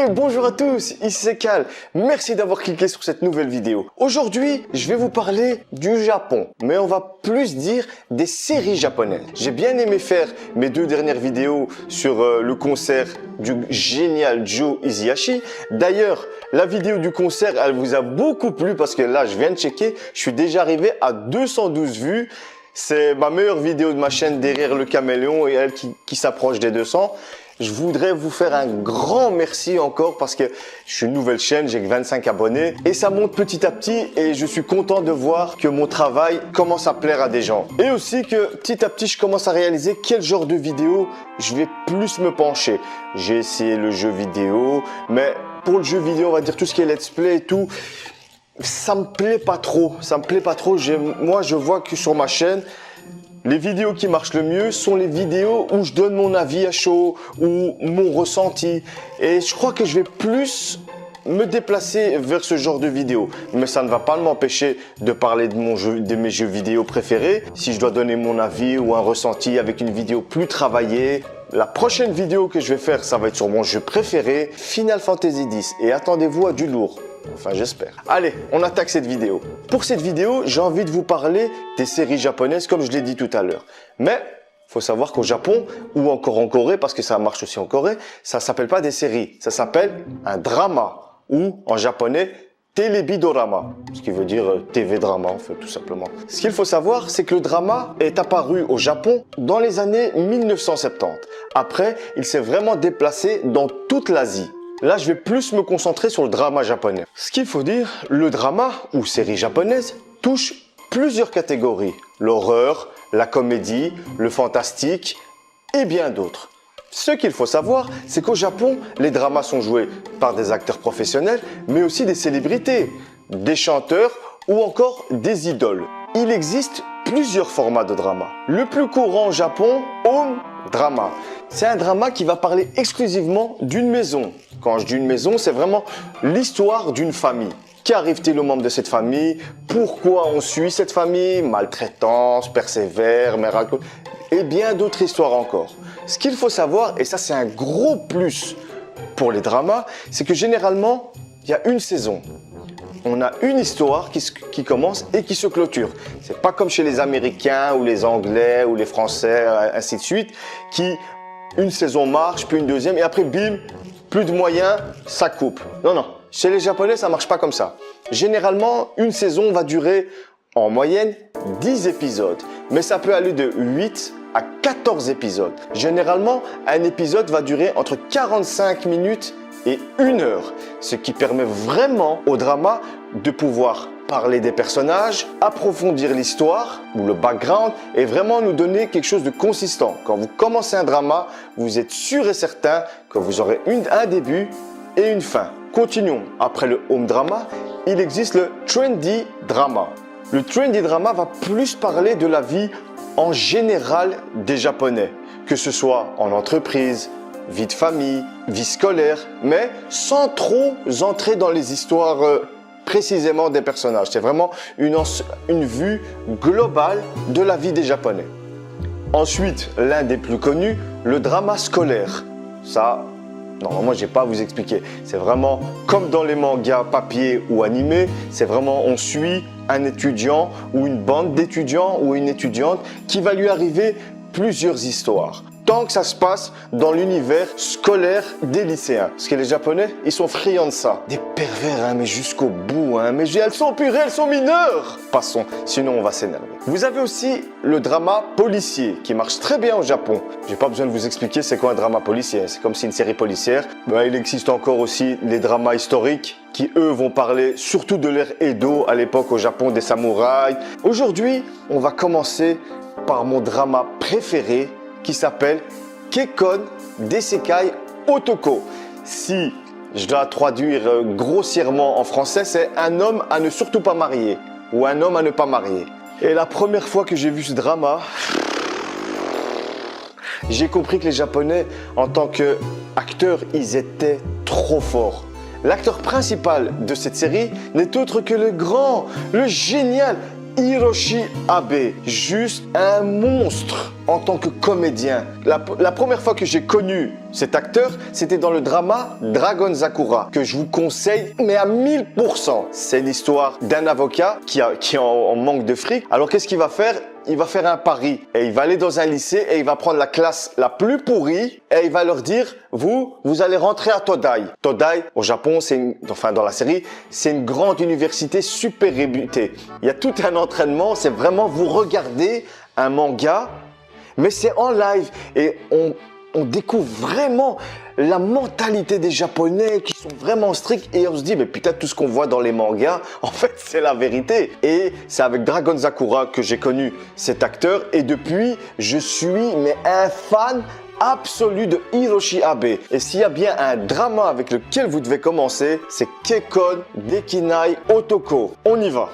Hey, bonjour à tous, ici c'est Cal. Merci d'avoir cliqué sur cette nouvelle vidéo. Aujourd'hui, je vais vous parler du Japon, mais on va plus dire des séries japonaises. J'ai bien aimé faire mes 2 dernières vidéos sur le concert du génial Joe Hisaishi. D'ailleurs, la vidéo du concert, elle vous a beaucoup plu parce que là, je viens de checker, je suis déjà arrivé à 212 vues. C'est ma meilleure vidéo de ma chaîne derrière le caméléon et elle qui s'approche des 200. Je voudrais vous faire un grand merci encore parce que je suis une nouvelle chaîne, j'ai que 25 abonnés et ça monte petit à petit et je suis content de voir que mon travail commence à plaire à des gens. Et aussi que petit à petit, je commence à réaliser quel genre de vidéo je vais plus me pencher. J'ai essayé le jeu vidéo, mais pour le jeu vidéo, on va dire tout ce qui est let's play et tout, ça me plaît pas trop. Moi, je vois que sur ma chaîne, les vidéos qui marchent le mieux sont les vidéos où je donne mon avis à chaud ou mon ressenti. Et je crois que je vais plus me déplacer vers ce genre de vidéos. Mais ça ne va pas m'empêcher de parler de mes jeux vidéo préférés. Si je dois donner mon avis ou un ressenti avec une vidéo plus travaillée. La prochaine vidéo que je vais faire, ça va être sur mon jeu préféré, Final Fantasy X. Et attendez-vous à du lourd. Enfin, j'espère. Allez, on attaque cette vidéo. Pour cette vidéo, j'ai envie de vous parler des séries japonaises, comme je l'ai dit tout à l'heure. Mais, faut savoir qu'au Japon, ou encore en Corée, parce que ça marche aussi en Corée, ça s'appelle pas des séries. Ça s'appelle un drama, ou en japonais, Telebidorama, ce qui veut dire TV drama, en fait, tout simplement. Ce qu'il faut savoir, c'est que le drama est apparu au Japon dans les années 1970. Après, il s'est vraiment déplacé dans toute l'Asie. Là, je vais plus me concentrer sur le drama japonais. Ce qu'il faut dire, le drama, ou série japonaise, touche plusieurs catégories. L'horreur, la comédie, le fantastique et bien d'autres. Ce qu'il faut savoir, c'est qu'au Japon, les dramas sont joués par des acteurs professionnels, mais aussi des célébrités, des chanteurs ou encore des idoles. Il existe plusieurs formats de drama. Le plus courant au Japon, home drama. C'est un drama qui va parler exclusivement d'une maison. Quand je dis une maison, c'est vraiment l'histoire d'une famille. Qu'arrive-t-il aux membres de cette famille? Pourquoi on suit cette famille? Maltraitance, persévère, miracle et bien d'autres histoires encore. Ce qu'il faut savoir, et ça c'est un gros plus pour les dramas, c'est que généralement, il y a une saison. On a une histoire qui commence et qui se clôture. C'est pas comme chez les Américains ou les Anglais ou les Français, ainsi de suite, qui une saison marche, puis une deuxième, et après bim, plus de moyens, ça coupe. Non, non. Chez les Japonais, ça marche pas comme ça. Généralement, une saison va durer en moyenne 10 épisodes. Mais ça peut aller de 8 à 14 épisodes. Généralement, un épisode va durer entre 45 minutes et 1 heure. Ce qui permet vraiment au drama de pouvoir parler des personnages, approfondir l'histoire ou le background et vraiment nous donner quelque chose de consistant. Quand vous commencez un drama, vous êtes sûr et certain que vous aurez un début et une fin. Continuons. Après le home drama, il existe le trendy drama. Le trendy drama va plus parler de la vie en général des Japonais, que ce soit en entreprise, vie de famille, vie scolaire, mais sans trop entrer dans les histoires précisément des personnages. C'est vraiment une vue globale de la vie des Japonais. Ensuite, l'un des plus connus, le drama scolaire. Ça, normalement, je n'ai pas à vous expliquer. C'est vraiment comme dans les mangas papier ou animés. C'est vraiment, on suit un étudiant ou une bande d'étudiants ou une étudiante qui va lui arriver plusieurs histoires. Tant que ça se passe dans l'univers scolaire des lycéens. Parce que les Japonais, ils sont friands de ça. Des pervers, hein, mais jusqu'au bout. Hein, mais elles sont purées, elles sont mineures. Passons, sinon on va s'énerver. Vous avez aussi le drama policier qui marche très bien au Japon. J'ai pas besoin de vous expliquer c'est quoi un drama policier. C'est comme si une série policière. Ben, il existe encore aussi les dramas historiques qui eux vont parler surtout de l'ère Edo à l'époque au Japon des samouraïs. Aujourd'hui, on va commencer par mon drama préféré qui s'appelle Kekkon Desekai Otoko. Si je dois traduire grossièrement en français, c'est un homme à ne surtout pas marier ou un homme à ne pas marier. Et la première fois que j'ai vu ce drama, j'ai compris que les Japonais, en tant qu'acteurs, ils étaient trop forts. L'acteur principal de cette série n'est autre que le grand, le génial Hiroshi Abe, juste un monstre en tant que comédien. La première fois que j'ai connu cet acteur, c'était dans le drama Dragon Sakura, que je vous conseille, mais à 1000%. C'est l'histoire d'un avocat qui est en manque de fric. Alors qu'est-ce qu'il va faire? Il va faire un pari et il va aller dans un lycée et il va prendre la classe la plus pourrie et il va leur dire, vous allez rentrer à Todai. Todai, au Japon, dans la série, c'est une grande université super réputée. Il y a tout un entraînement, c'est vraiment vous regardez un manga, mais c'est en live et on découvre vraiment la mentalité des Japonais qui sont vraiment stricts et on se dit mais putain tout ce qu'on voit dans les mangas en fait c'est la vérité. Et c'est avec Dragon Sakura que j'ai connu cet acteur et depuis je suis un fan absolu de Hiroshi Abe. Et s'il y a bien un drama avec lequel vous devez commencer, c'est Kekkon Dekinai Otoko. On y va.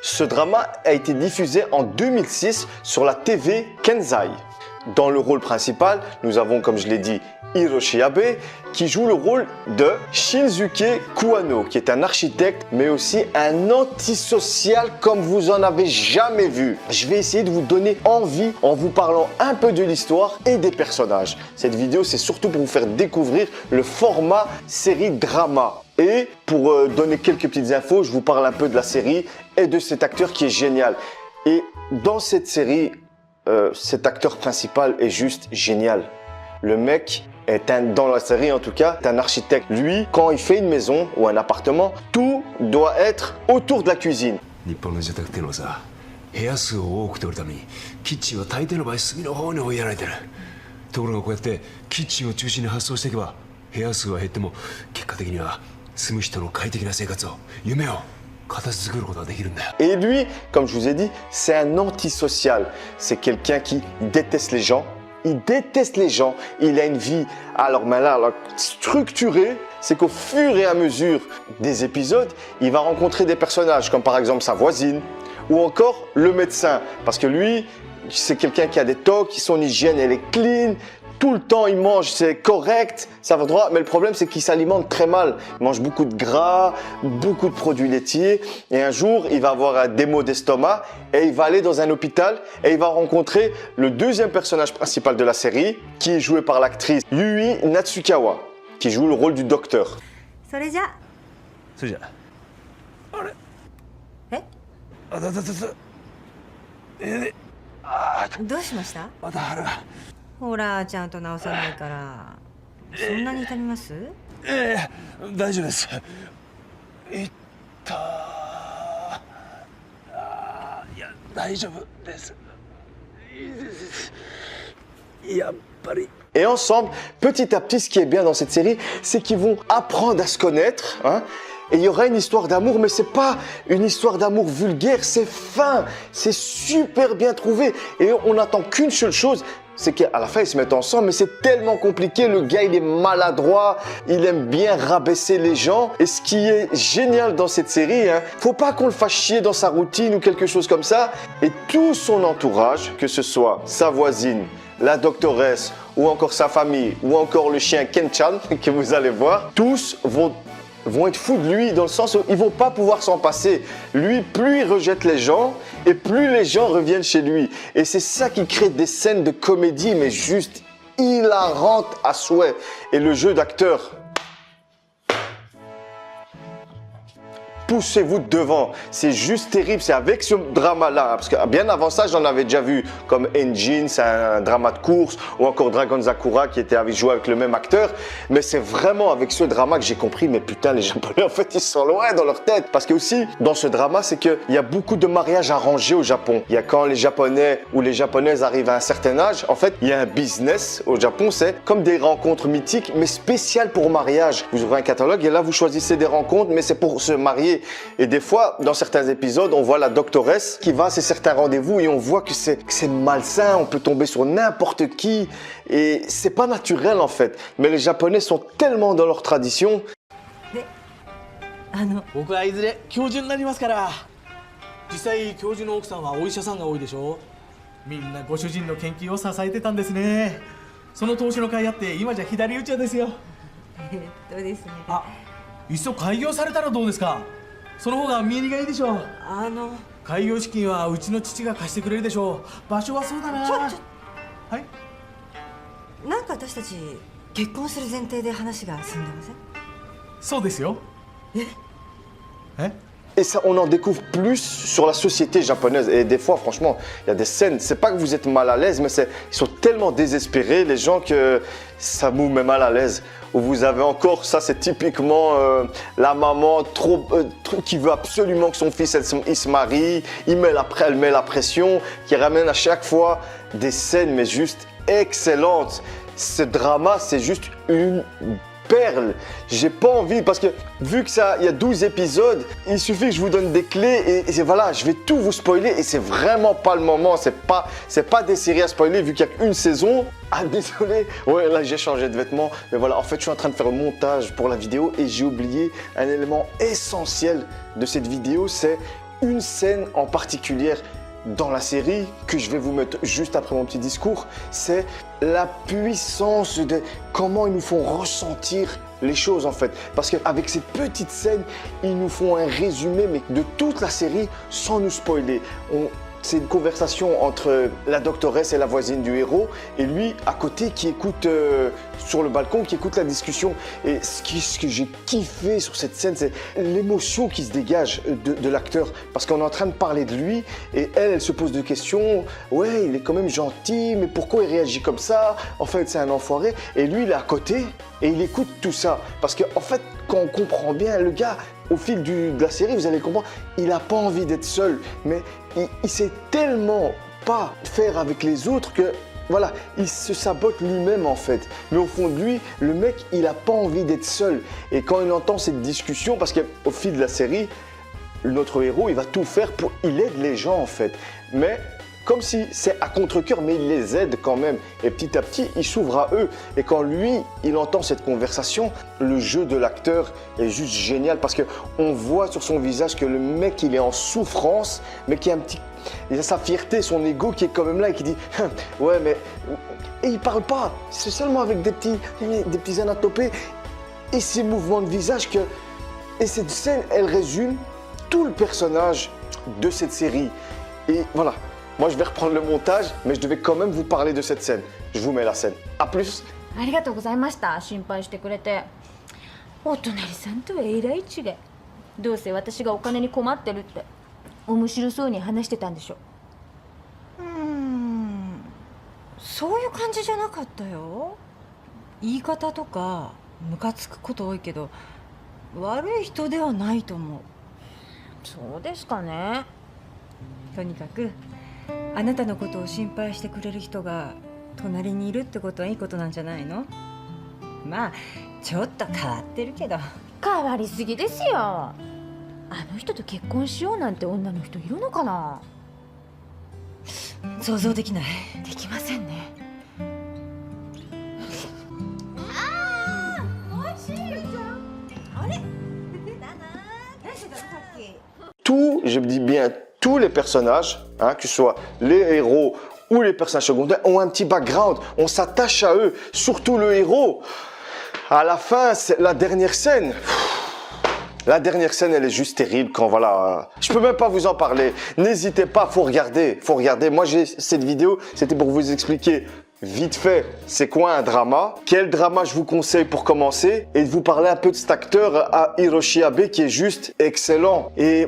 Ce drama a été diffusé en 2006 sur la TV Kenzai. Dans le rôle principal, nous avons, comme je l'ai dit, Hiroshi Abe, qui joue le rôle de Shinsuke Kuwano, qui est un architecte, mais aussi un antisocial comme vous en avez jamais vu. Je vais essayer de vous donner envie en vous parlant un peu de l'histoire et des personnages. Cette vidéo, c'est surtout pour vous faire découvrir le format série drama. Et pour donner quelques petites infos, je vous parle un peu de la série et de cet acteur qui est génial. Et dans cette série, cet acteur principal est juste génial. Le mec dans la série en tout cas, est un architecte. Lui, quand il fait une maison ou un appartement, tout doit être autour de la cuisine. Et lui, comme je vous ai dit, c'est un antisocial. C'est quelqu'un qui déteste les gens. Il déteste les gens. Il a une vie, alors structurée. C'est qu'au fur et à mesure des épisodes, il va rencontrer des personnages comme par exemple sa voisine ou encore le médecin. Parce que lui, c'est quelqu'un qui a des tocs, son hygiène elle est clean. Tout le temps, il mange, c'est correct, ça va droit. Mais le problème, c'est qu'il s'alimente très mal. Il mange beaucoup de gras, beaucoup de produits laitiers. Et un jour, il va avoir des maux d'estomac et il va aller dans un hôpital et il va rencontrer le deuxième personnage principal de la série, qui est joué par l'actrice Yui Natsukawa, qui joue le rôle du docteur. Et ensemble, petit à petit, ce qui est bien dans cette série, c'est qu'ils vont apprendre à se connaître, hein, Et il y aura une histoire d'amour, mais c'est pas une histoire d'amour vulgaire, c'est fin, c'est super bien trouvé. Et on n'attend qu'une seule chose, c'est qu'à la fin, ils se mettent ensemble, mais c'est tellement compliqué. Le gars, il est maladroit, il aime bien rabaisser les gens. Et ce qui est génial dans cette série, faut pas qu'on le fasse chier dans sa routine ou quelque chose comme ça. Et tout son entourage, que ce soit sa voisine, la doctoresse, ou encore sa famille, ou encore le chien Ken-chan, que vous allez voir, tous vont être fous de lui dans le sens où ils vont pas pouvoir s'en passer. Lui, plus il rejette les gens et plus les gens reviennent chez lui. Et c'est ça qui crée des scènes de comédie, mais juste hilarantes à souhait. Et le jeu d'acteur, poussez-vous devant. C'est juste terrible. C'est avec ce drama-là. Parce que bien avant ça, j'en avais déjà vu comme Engine, c'est un drama de course, ou encore Dragon Sakura qui était joué avec le même acteur. Mais c'est vraiment avec ce drama que j'ai compris, mais putain, les Japonais, en fait, ils sont loin dans leur tête. Parce que aussi, dans ce drama, c'est qu'il y a beaucoup de mariages arrangés au Japon. Il y a quand les Japonais ou les Japonaises arrivent à un certain âge, en fait, il y a un business au Japon, c'est comme des rencontres mythiques, mais spéciales pour mariage. Vous ouvrez un catalogue et là, vous choisissez des rencontres, mais c'est pour se marier. Et des fois, dans certains épisodes, on voit la doctoresse qui va à certains rendez-vous et on voit que c'est malsain, on peut tomber sur n'importe qui et c'est pas naturel en fait. Mais les Japonais sont tellement dans leur tradition. 僕はいずれ教授になりますから。実際教授の奥さんはお医者さんが多いでしょ。みんなご主人の研究を支えてたんですね。その投資の甲斐あって今じゃ左打ち屋ですよ。ですね。あ、いっそ開業されたらどうですか。その方が見えがいいでしょう。開業資金はうちの父が貸してくれるでしょう。場所はそうだな。はい。なんか私たち結婚する前提で話が進んでません？そうですよ。えEt ça, on en découvre plus sur la société japonaise. Et des fois, franchement, il y a des scènes, c'est pas que vous êtes mal à l'aise, mais ils sont tellement désespérés, les gens, que ça vous met mal à l'aise. Où vous avez encore, ça c'est typiquement la maman qui veut absolument que son fils il se marie, elle met la pression, qui ramène à chaque fois des scènes, mais juste excellentes. Ce drama, c'est juste une perle. J'ai pas envie parce que vu que ça, il y a 12 épisodes, il suffit que je vous donne des clés et voilà, je vais tout vous spoiler et c'est vraiment pas le moment. C'est pas des séries à spoiler vu qu'il y a qu'une saison. Ah désolé, ouais là j'ai changé de vêtements, mais voilà, en fait je suis en train de faire le montage pour la vidéo et j'ai oublié un élément essentiel de cette vidéo, c'est une scène en particulier dans la série que je vais vous mettre juste après mon petit discours, c'est la puissance de comment ils nous font ressentir les choses en fait. Parce qu'avec ces petites scènes, ils nous font un résumé mais de toute la série sans nous spoiler. C'est une conversation entre la doctoresse et la voisine du héros et lui à côté qui écoute sur le balcon, qui écoute la discussion. Et ce que j'ai kiffé sur cette scène, c'est l'émotion qui se dégage de l'acteur. Parce qu'on est en train de parler de lui et elle se pose des questions. Ouais, il est quand même gentil, mais pourquoi il réagit comme ça? En fait, c'est un enfoiré. Et lui, il est à côté et il écoute tout ça. Parce qu'en fait, quand on comprend bien, le gars, au fil de la série, vous allez comprendre, il n'a pas envie d'être seul, mais il sait tellement pas faire avec les autres que, voilà, il se sabote lui-même en fait. Mais au fond de lui, le mec, il n'a pas envie d'être seul. Et quand il entend cette discussion, parce qu'au fil de la série, notre héros, il va tout faire pour, il aide les gens en fait. Mais comme si c'est à contre-cœur, mais il les aide quand même. Et petit à petit, il s'ouvre à eux. Et quand lui, il entend cette conversation, le jeu de l'acteur est juste génial parce qu'on voit sur son visage que le mec, il est en souffrance, mais qu'il y a il a sa fierté, son ego qui est quand même là et qui dit « Ouais, mais… » Et il parle pas, c'est seulement avec des petits anatopés et ces mouvements de visage que… Et cette scène, elle résume tout le personnage de cette série. Et voilà. Moi, je vais reprendre le montage, mais je devais quand même vous parler de cette scène. Je vous mets la scène. À plus. ありがとうございました。心配してくれて。お隣さんとはえらい違い。どうせ私がお金に困ってるって面白そうに話してたんでしょ。そういう感じじゃなかったよ。言い方とかムカつくこと多いけど、悪い人ではないと思う。そうですかね。とにかくあなたのことを心配してくれる人が隣にいるってことはいいことなんじゃないの？まあちょっと変わってるけど。変わりすぎですよ。あの人と結婚しようなんて女の人いるのかな。想像できない。できませんね。Tous, je dis bien tous les personnages, hein, que ce soit les héros ou les personnages secondaires, ont un petit background. On s'attache à eux, surtout le héros. À la fin, c'est la dernière scène. La dernière scène, elle est juste terrible quand voilà. Je peux même pas vous en parler. N'hésitez pas, faut regarder, faut regarder. Moi, j'ai cette vidéo, c'était pour vous expliquer vite fait, c'est quoi un drama, quel drama je vous conseille pour commencer et de vous parler un peu de cet acteur Hiroshi Abe qui est juste excellent. Et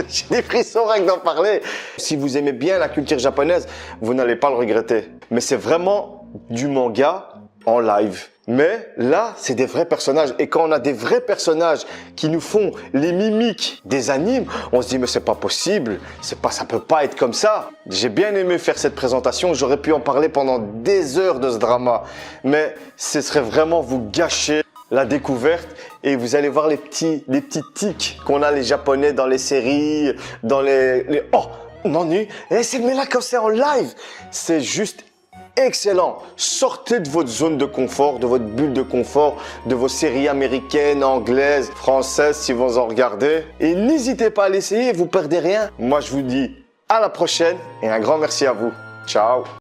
j'ai des frissons rien que d'en parler. Si vous aimez bien la culture japonaise, vous n'allez pas le regretter. Mais c'est vraiment du manga en live. Mais là, c'est des vrais personnages. Et quand on a des vrais personnages qui nous font les mimiques des animes, on se dit mais c'est pas possible, ça peut pas être comme ça. J'ai bien aimé faire cette présentation, j'aurais pu en parler pendant des heures de ce drama. Mais ce serait vraiment vous gâcher la découverte et vous allez voir les petits tics qu'on a les Japonais dans les séries, dans les... Oh, Nani, mais là quand c'est en live, c'est juste excellent. Sortez de votre zone de confort, de votre bulle de confort, de vos séries américaines, anglaises, françaises si vous en regardez. Et n'hésitez pas à l'essayer, vous perdez rien. Moi je vous dis à la prochaine et un grand merci à vous. Ciao.